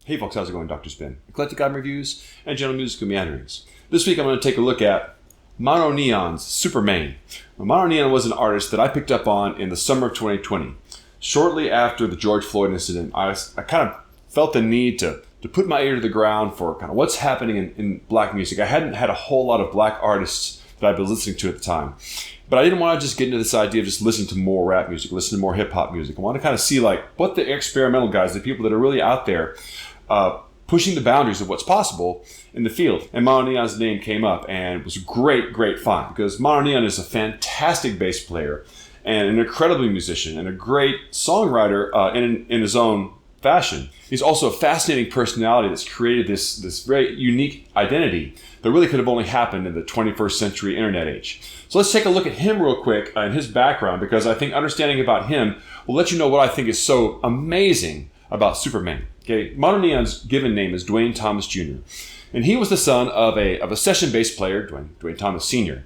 Hey folks, how's it going? Dr. Spin, eclectic album reviews and general musical meanderings. This week I'm going to take a look at Mononeon's Supermane. Now, Mononeon was an artist that I picked up on in the summer of 2020. Shortly after the George Floyd incident, I kind of felt the need to put my ear to the ground for kind of what's happening in black music. I hadn't had a whole lot of black artists that I've been listening to at the time. But I didn't want to just get into this idea of just listening to more rap music, listening to more hip-hop music. I want to kind of see like what the experimental guys, the people that are really out there pushing the boundaries of what's possible in the field. And Mononeon's name came up, and it was a great find, because Mononeon is a fantastic bass player and an incredible musician and a great songwriter in his own fashion. He's also a fascinating personality that's created this very unique identity that really could have only happened in the 21st century internet age. So let's take a look at him real quick and his background, because I think understanding about him will let you know what I think is so amazing about Supermane. Okay, Mononeon's given name is Dwayne Thomas Jr., and he was the son of a session bass player, Dwayne Thomas Sr.,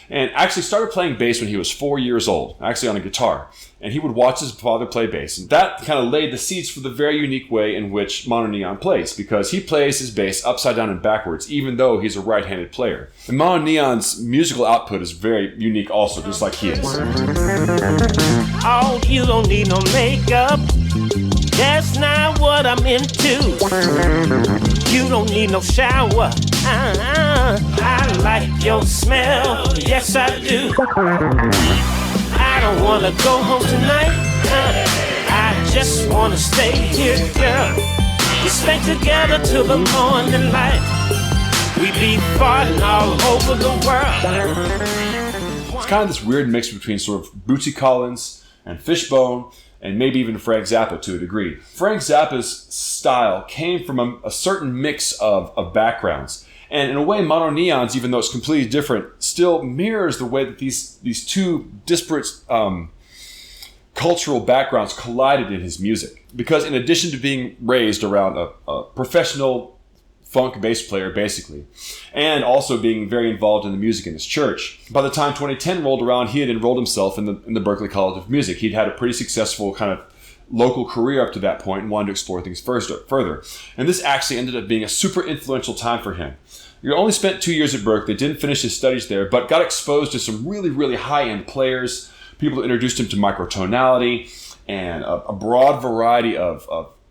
and actually started playing bass when he was 4 years old, actually on a guitar. And he would watch his father play bass. And that kind of laid the seeds for the very unique way in which Mononeon plays, because he plays his bass upside down and backwards, even though he's a right-handed player. And Mononeon's musical output is very unique also, just like he is. Oh, you don't need no makeup. That's not what I'm into. You don't need no shower. I like your smell. Yes, I do. I don't wanna go home tonight. I just wanna stay here, girl. We stay together till the morning light. We be farting all over the world. It's kind of this weird mix between sort of Bootsy Collins and Fishbone, and maybe even Frank Zappa to a degree. Frank Zappa's style came from a certain mix of backgrounds. And in a way, Mononeon's, even though it's completely different, still mirrors the way that these two disparate cultural backgrounds collided in his music. Because in addition to being raised around a professional funk bass player, basically, and also being very involved in the music in his church, by the time 2010 rolled around, he had enrolled himself in the Berklee College of Music. He'd had a pretty successful kind of local career up to that point and wanted to explore things further. And this actually ended up being a super influential time for him. He only spent 2 years at Berklee, didn't finish his studies there, but got exposed to some really high-end players, people who introduced him to microtonality and a broad variety of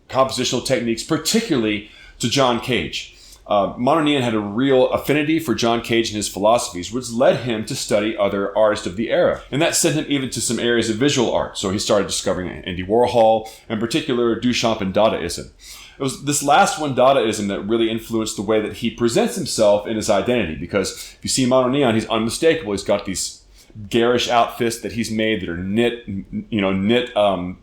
compositional techniques, particularly to John Cage. Mononeon had a real affinity for John Cage and his philosophies, which led him to study other artists of the era. And that sent him even to some areas of visual art. So he started discovering Andy Warhol, in particular Duchamp and Dadaism. It was this last one, Dadaism, that really influenced the way that he presents himself in his identity. Because if you see Mononeon, he's unmistakable. He's got these garish outfits that he's made that are knit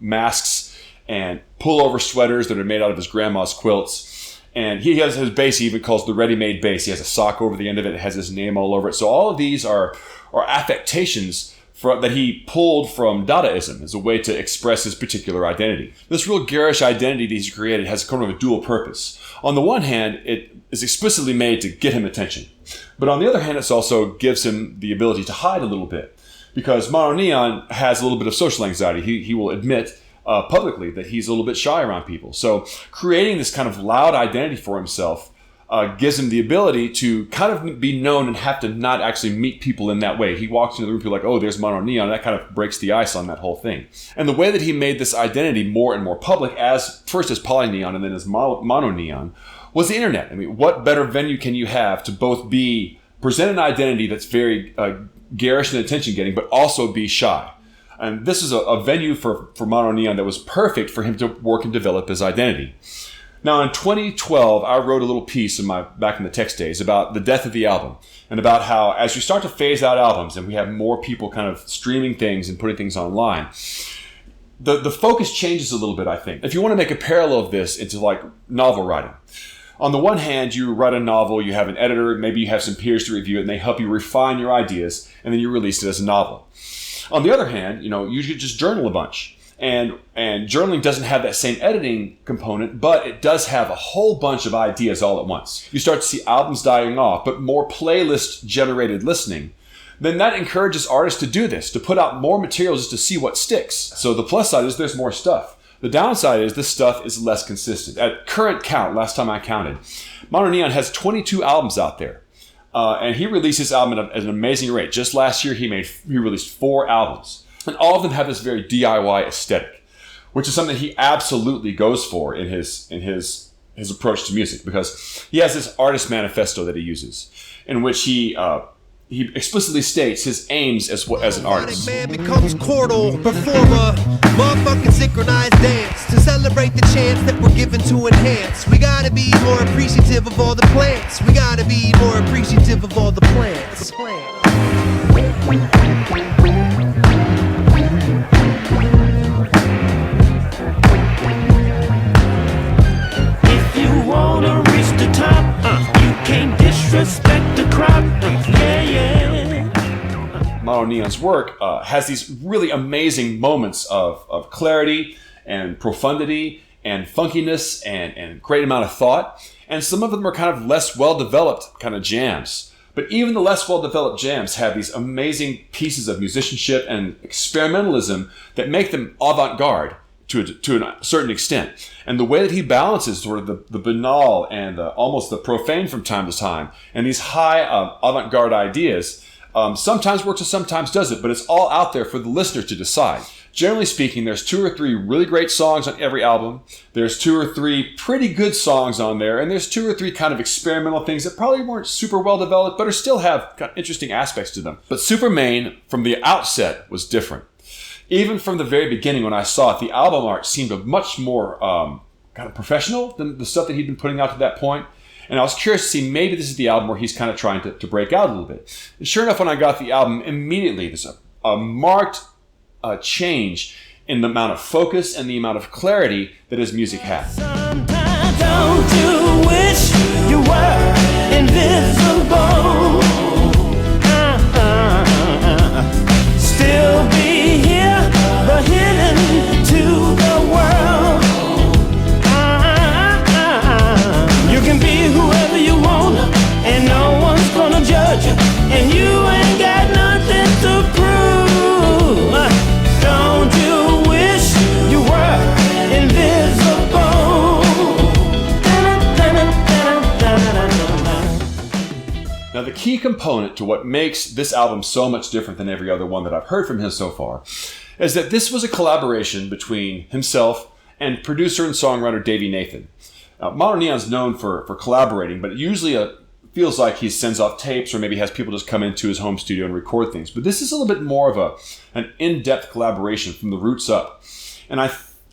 masks and pullover sweaters that are made out of his grandma's quilts. And he has his bass he even calls the Readymade bass. He has a sock over the end of it. It has his name all over it. So all of these are affectations that he pulled from Dadaism as a way to express his particular identity. This real garish identity that he's created has kind of a dual purpose. On the one hand, it is explicitly made to get him attention. But on the other hand, it also gives him the ability to hide a little bit. Because Mononeon has a little bit of social anxiety. He will admit publicly that he's a little bit shy around people. So creating this kind of loud identity for himself gives him the ability to kind of be known and have to not actually meet people in that way. He walks into the room, people are like, oh, there's Mononeon, and that kind of breaks the ice on that whole thing. And the way that he made this identity more and more public, first as Polyneon and then as Mononeon, was the internet. I mean, what better venue can you have to both present an identity that's very garish and attention-getting, but also be shy? And this is a venue for Mononeon that was perfect for him to work and develop his identity. Now, in 2012, I wrote a little piece back in the text days about the death of the album and about how as you start to phase out albums and we have more people kind of streaming things and putting things online, the focus changes a little bit, I think. If you want to make a parallel of this into like novel writing, on the one hand, you write a novel, you have an editor, maybe you have some peers to review it, and they help you refine your ideas, and then you release it as a novel. On the other hand, you should just journal a bunch. And journaling doesn't have that same editing component, but it does have a whole bunch of ideas all at once. You start to see albums dying off, but more playlist-generated listening. Then that encourages artists to do this, to put out more material just to see what sticks. So the plus side is there's more stuff. The downside is this stuff is less consistent. At current count, last time I counted, Mononeon has 22 albums out there. And he released his album at an amazing rate. Just last year, he released 4 albums. And all of them have this very DIY aesthetic, which is something he absolutely goes for in his approach to music, because he has this artist manifesto that he uses, in which he explicitly states his aims as an artist. Man becomes chordal, perform a motherfucking synchronized dance to celebrate the chance that we're given to enhance. We gotta be more appreciative of all the plants. We gotta be more appreciative of all the plants. If you wanna reach the top, you can't disrespect the crop. Mononeon's work has these really amazing moments of clarity and profundity and funkiness and great amount of thought. And some of them are kind of less well-developed kind of jams. But even the less well-developed jams have these amazing pieces of musicianship and experimentalism that make them avant-garde to a certain extent. And the way that he balances sort of the banal and almost the profane from time to time, and these high avant-garde ideas, sometimes works and sometimes doesn't, but it's all out there for the listener to decide. Generally speaking, there's 2 or 3 really great songs on every album. There's 2 or 3 pretty good songs on there, and there's 2 or 3 kind of experimental things that probably weren't super well developed, but still have kind of interesting aspects to them. But Supermane, from the outset, was different. Even from the very beginning when I saw it, the album art seemed much more kind of professional than the stuff that he'd been putting out to that point. And I was curious to see, maybe this is the album where he's kind of trying to break out a little bit. And sure enough, when I got the album, immediately there's a marked change in the amount of focus and the amount of clarity that his music has. Sometimes don't you wish you were invisible? Still be here, but hidden to the world. You can be whoever you want, and no one's gonna judge you, and you ain't got nothing to prove. Don't you wish you were invisible? Now, the key component to what makes this album so much different than every other one that I've heard from him so far is that this was a collaboration between himself and producer and songwriter Davey Nathan. Mononeon's known for collaborating, but it usually feels like he sends off tapes or maybe has people just come into his home studio and record things. But this is a little bit more of an in-depth collaboration from the roots up. And I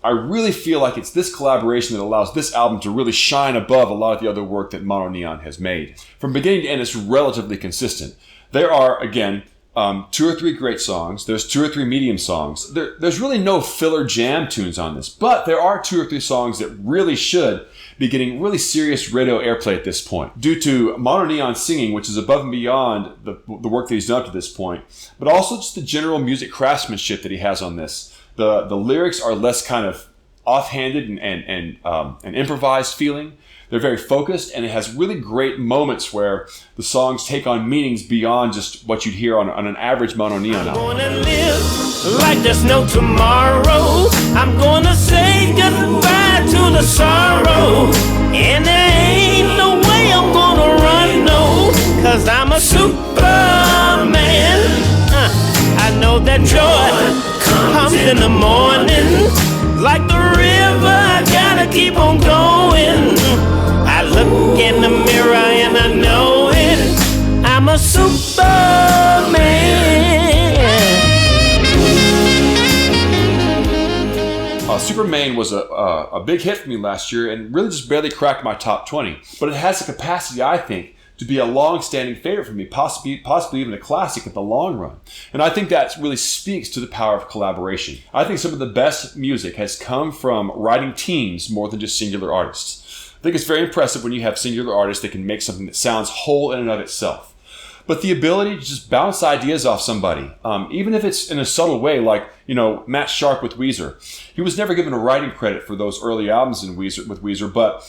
really feel like it's this collaboration that allows this album to really shine above a lot of the other work that Mononeon has made. From beginning to end, it's relatively consistent. There are, again, 2 or 3 great songs. There's 2 or 3 medium songs. There's really no filler jam tunes on this, but there are 2 or 3 songs that really should be getting really serious radio airplay at this point, due to Mononeon singing, which is above and beyond the work that he's done up to this point, but also just the general music craftsmanship that he has on this. The lyrics are less kind of offhanded and improvised feeling. They're very focused, and it has really great moments where the songs take on meanings beyond just what you'd hear on an average Mononeon album. I'm gonna live like there's no tomorrow. I'm gonna say goodbye to the sorrow, and there ain't no way I'm gonna run, no, 'cause I'm a Superman. I know that joy comes in the morning, like the river, I gotta keep on going. I look in the mirror and I know it, I'm a Superman. Supermane was a big hit for me last year and really just barely cracked my top 20. But it has the capacity, I think, to be a long-standing favorite for me, possibly even a classic in the long run. And I think that really speaks to the power of collaboration. I think some of the best music has come from writing teams more than just singular artists. I think it's very impressive when you have singular artists that can make something that sounds whole in and of itself. But the ability to just bounce ideas off somebody, even if it's in a subtle way, like, Matt Sharp with Weezer. He was never given a writing credit for those early albums with Weezer, but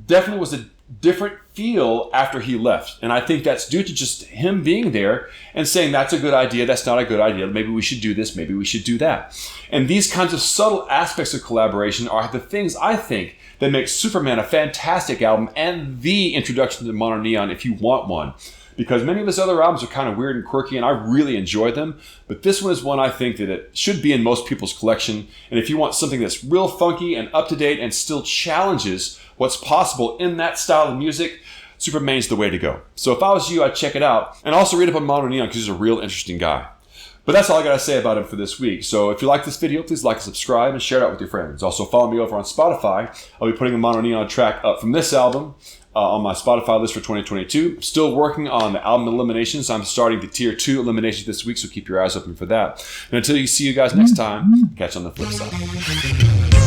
definitely was a different feel after he left. And I think that's due to just him being there and saying, that's a good idea, that's not a good idea, maybe we should do this, maybe we should do that. And these kinds of subtle aspects of collaboration are the things I think that make Supermane a fantastic album and the introduction to Mononeon if you want one. Because many of his other albums are kind of weird and quirky, and I really enjoy them. But this one is one I think that it should be in most people's collection. And if you want something that's real funky and up-to-date and still challenges what's possible in that style of music, Supermane's the way to go. So if I was you, I'd check it out. And also read up on Mononeon because he's a real interesting guy. But that's all I got to say about him for this week. So if you like this video, please like and subscribe and share it out with your friends. Also follow me over on Spotify. I'll be putting a Mononeon track up from this album on my Spotify list for 2022. I'm still working on the album eliminations. I'm starting the tier 2 eliminations this week, so keep your eyes open for that. And until you see you guys next time, catch you on the flip side.